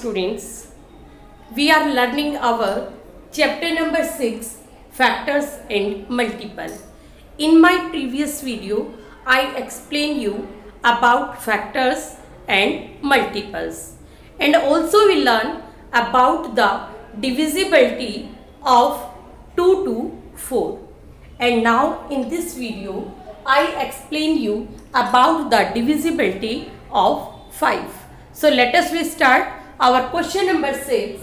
students. We are learning our chapter number 6, factors and multiple. In my previous video, I explained you about factors and multiples, and also we learn about the divisibility of 2 to 4. And now in this video, I explain you about the divisibility of 5. So let us we start our question number 6.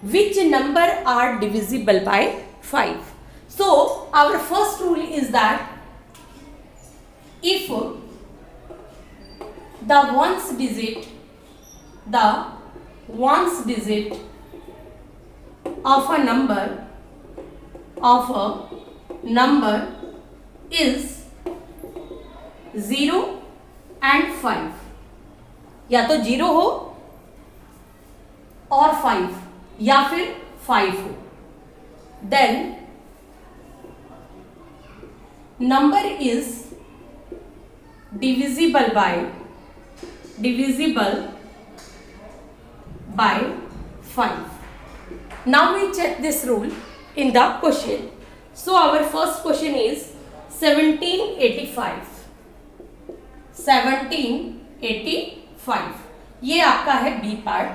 Which number are divisible by 5? So our first rule is that if the ones digit of a number is 0 and 5, या तो 0 हो और 5 या फिर 5 हो, then number is divisible by 5. Now we check this rule in the question. So our first question is 1785. 1785. ये आपका है B part.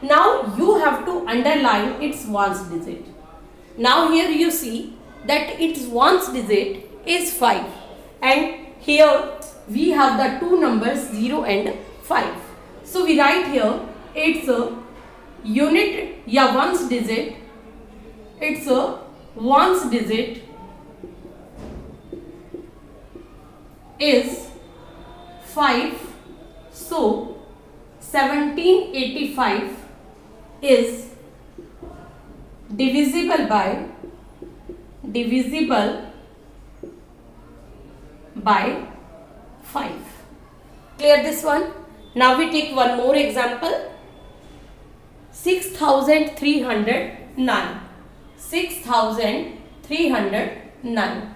Now you have to underline its ones digit. Now here you see that its ones digit is 5, and here we have the two numbers 0 and 5. So we write here its unit या ones digit. Its ones digit is 5. So 1785 is divisible by 5. Clear this one? Now we take one more example. 6309. 6309.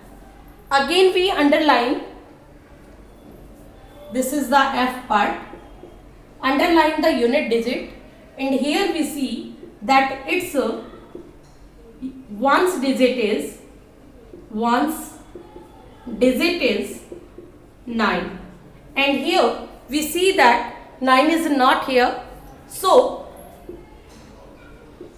Again we underline. This is the F part. Underline the unit digit, and here we see that its ones digit is 9, and here we see that 9 is not here. So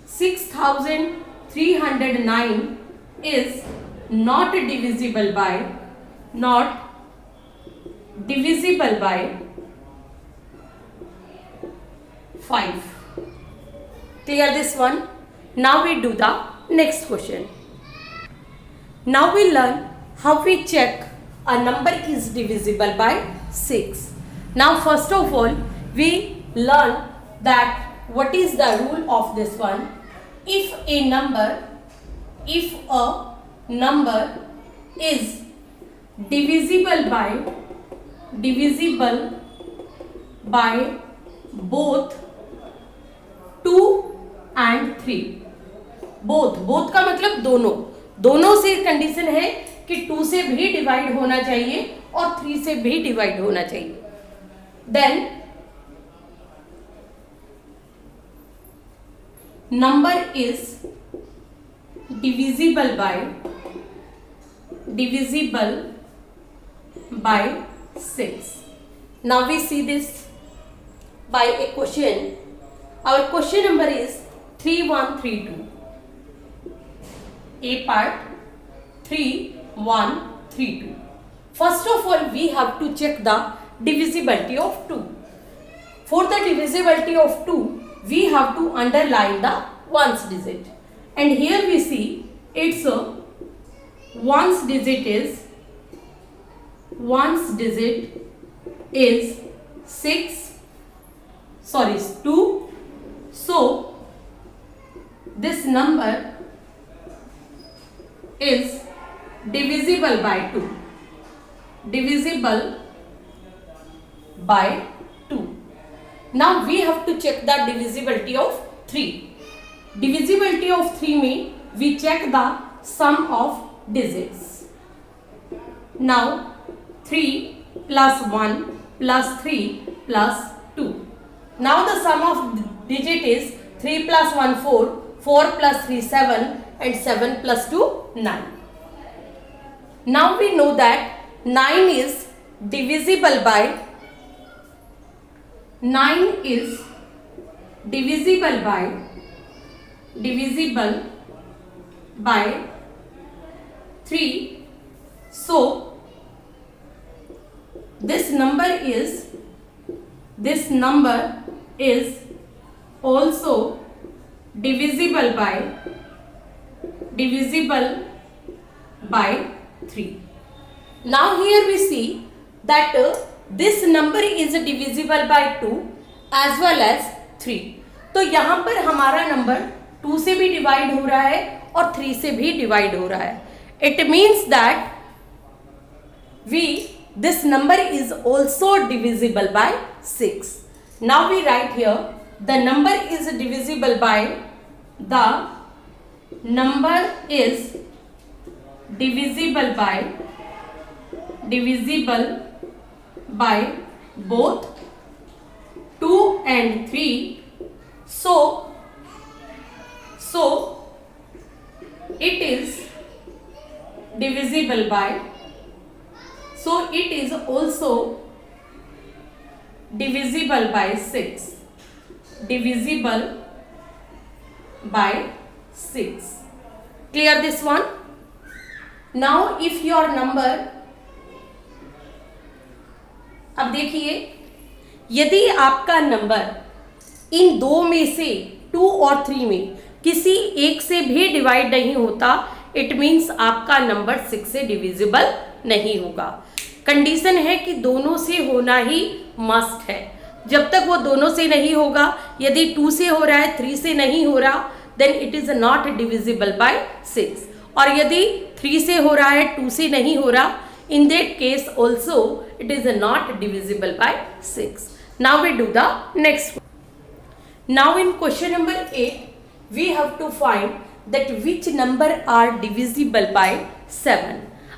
6309 is not divisible by 5. Clear this one? Now we do the next question. Now we learn how we check a number is divisible by 6. Now first of all, we learn that what is the rule of this one. If a number is divisible by both 2 and 3, both का मतलब दोनों से condition है कि 2 से भी divide होना चाहिए और 3 से भी डिवाइड होना चाहिए, then number is divisible by 6. Now we see this by a question. Our question number is 3132. A part 3132. First of all, we have to check the divisibility of 2. For the divisibility of 2, we have to underline the ones digit, and here we see its ones digit is 2. So this number is divisible by 2. Now we have to check the divisibility of 3. Divisibility of 3 mean we check the sum of digits. Now 3 plus 1 plus 3 plus 2. Now the sum of digit is 3 plus 1 4, 4 plus 3 7 and 7 plus 2 9. Now we know that 9 is divisible by 3. So this number is also divisible by 3. Now here we see that this number is divisible by 2 as well as 3. तो यहाँ पर हमारा number 2 से भी divide हो रहा है और 3 से भी डिवाइड हो रहा है. It means that this number is also divisible by 6. Now we write here the number is divisible by both 2 and 3. So it is divisible by, so it is also divisible by 6. Divisible by 6. Clear this one? Now if your number, अब देखिए यदि आपका number in दो में से 2 और 3 में किसी एक से भी डिवाइड नहीं होता, इट मीन्स आपका नंबर 6 से डिविजिबल नहीं होगा. कंडीशन है कि दोनों से होना ही मस्ट है. जब तक वो दोनों से नहीं होगा, यदि 2 से हो रहा है 3 से नहीं हो रहा, then it is not divisible by 6. और यदि 3 से हो रहा है 2 से नहीं हो रहा, in that case also it is not divisible by 6. Now we do the next one. Now in question number 8 we have to find that which number are divisible by 7.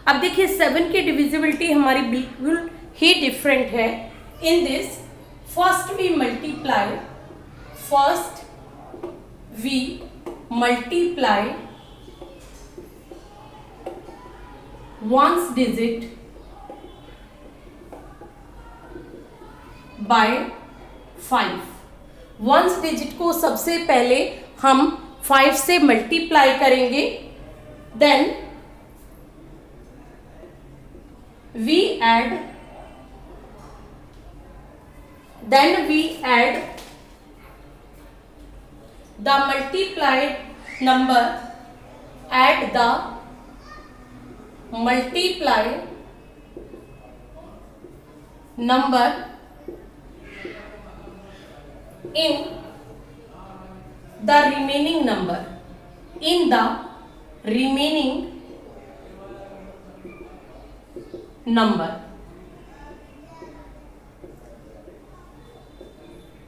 अब देखिए 7 की divisibility हमारी बिल्कुल ही डिफरेंट है. In this first we multiply one's digit by 5. one's digit को सबसे पहले हम 5 से मल्टीप्लाई करेंगे, then we add the multiplied number, add the multiplied number in the remaining number,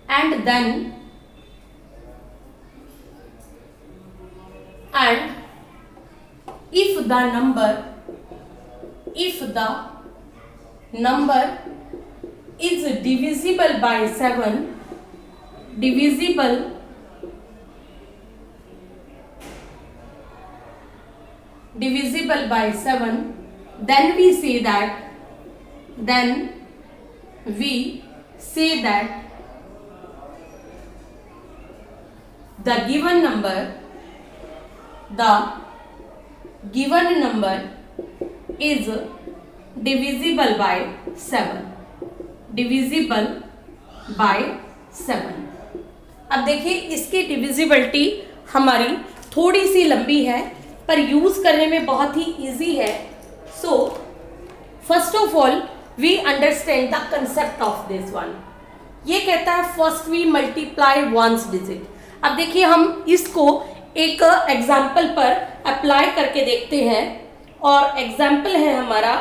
and then if the number is divisible by 7, then we say that the given number is divisible by 7. अब देखिए इसकी divisibility हमारी थोड़ी सी लंबी है पर use करने में बहुत ही इजी है. So first of all we understand the concept of this one. ये कहता है first we multiply ones digit. अब देखिए हम इसको एक एग्जाम्पल पर अप्लाई करके देखते हैं और एग्जाम्पल है हमारा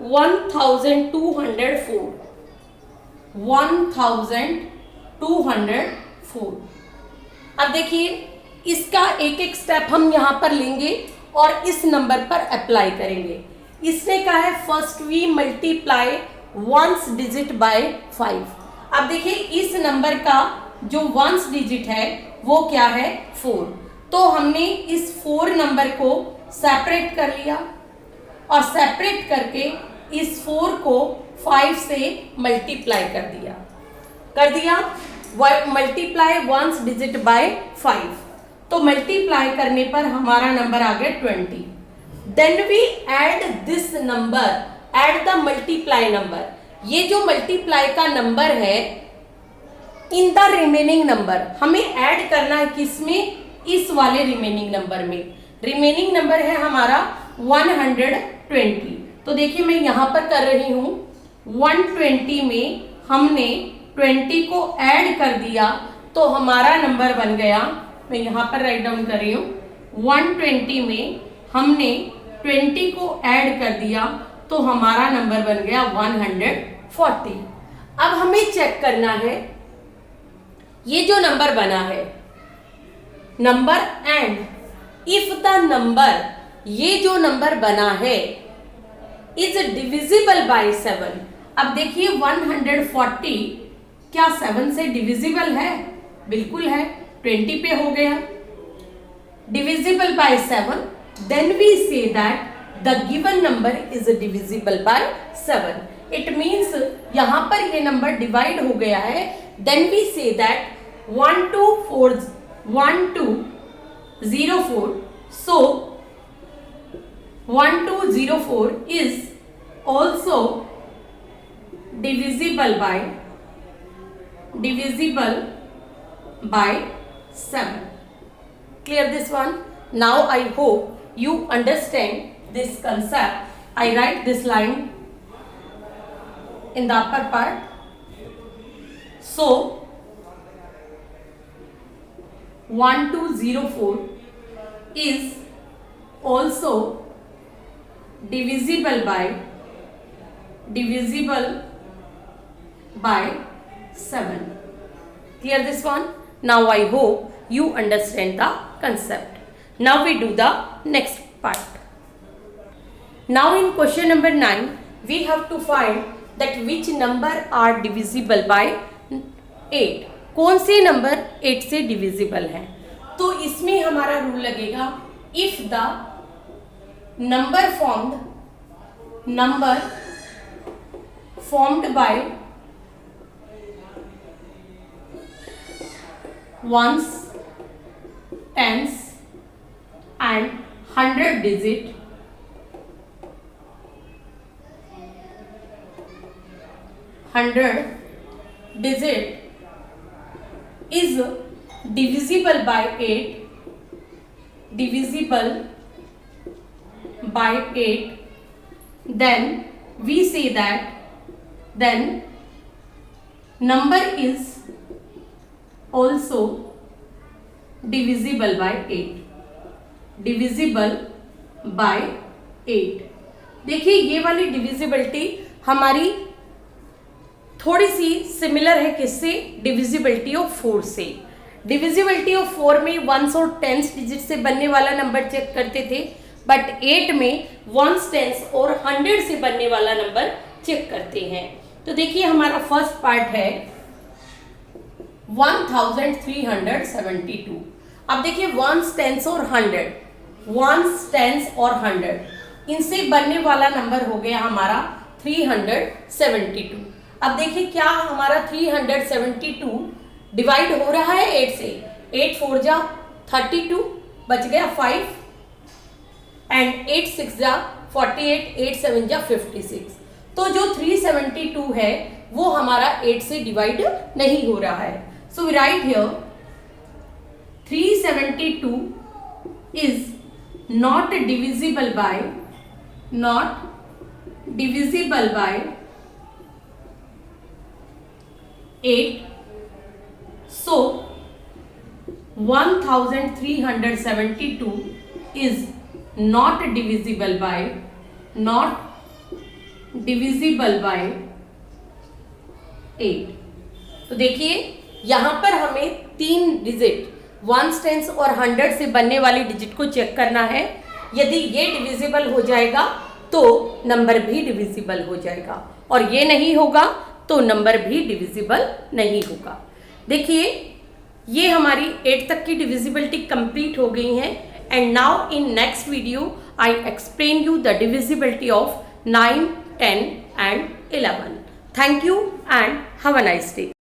1204. अब देखिए इसका एक एक स्टेप हम यहाँ पर लेंगे और इस नंबर पर अप्लाई करेंगे. इसने कहा है first we multiply ones digit by 5. अब देखिए इस नंबर का जो वंस डिजिट है वो क्या है 4। तो हमने इस 4 नंबर को सेपरेट कर लिया और सेपरेट करके इस 4 को 5 से मल्टीप्लाई कर दिया मल्टीप्लाई वंस डिजिट बाय 5। तो मल्टीप्लाई करने पर हमारा नंबर आ गया 20। Then we add this number, add the multiply number. ये जो मल्टीप्लाई का नंबर है इन द रिमेनिंग नंबर, हमें ऐड करना है किसमें, इस वाले रिमेनिंग नंबर में। रिमेनिंग नंबर है हमारा 120। तो देखिए मैं यहां पर कर रही हूं 120 में हमने 20 को ऐड कर दिया तो हमारा नंबर बन गया, मैं यहां पर राइट डाउन कर रही हूं 120 में हमने 20 को ऐड कर दिया तो हमारा नंबर बन गया 140। अब हमें चेक करना है ये जो नंबर बना है number and if the number, ये जो नंबर बना है इज डिविजिबल बाय 7। अब देखिए 140 क्या 7 से डिविजिबल है, बिल्कुल है, 20 पे हो गया, divisible by 7। Then we say that the given number is divisible by 7। It means यहां पर ये नंबर डिवाइड हो गया है। Then we say that 1204, so 1204 is also divisible by 7. Clear this one? Now I hope you understand this concept. I write this line in the upper part. So 1204 is also divisible by 7. Clear this one? Now I hope you understand the concept. Now we do the next part. Now in question number 9 we have to find that which number are divisible by 8. कौन से number 8 से divisible है? तो इसमें हमारा rule लगेगा if the number formed by ones, tens and 100 digit is divisible by 8, then we say that then number is also divisible by 8। देखिए ये वाली डिविजिबिलिटी हमारी थोड़ी सी सिमिलर है किससे, डिविजिबिलिटी ऑफ 4 से। डिविजिबिलिटी ऑफ 4 में वंस और टेंस डिजिट से बनने वाला नंबर चेक करते थे, बट 8 में वंस, टेंस और 100 से बनने वाला नंबर चेक करते हैं। तो देखिए हमारा फर्स्ट पार्ट है 1372। अब देखिए वंस, टेंस और 100 इनसे बनने वाला नंबर हो गया हमारा 372। अब देखिए क्या हमारा 372 डिवाइड हो रहा है 8 से, 8 4 जा 32 बच गया 5 एंड 8 6 जा 48, 8 7 जा 56। तो जो 372 है वो हमारा 8 से डिवाइड नहीं हो रहा है। So we write here 372 is not divisible by 8, so 1372 is not divisible by 8। तो देखिए यहां पर हमें 3 डिजिट वंस, टेंस और 100 से बनने वाली डिजिट को चेक करना है। यदि ये डिविजिबल हो जाएगा तो नंबर भी डिविजिबल हो जाएगा और ये नहीं होगा तो नंबर भी डिविजिबल नहीं होगा। देखिए ये हमारी 8 तक की डिविजिबिलिटी कंप्लीट हो गई है and now in next video I explain you the divisibility of 9, 10 and 11. Thank you and have a nice day.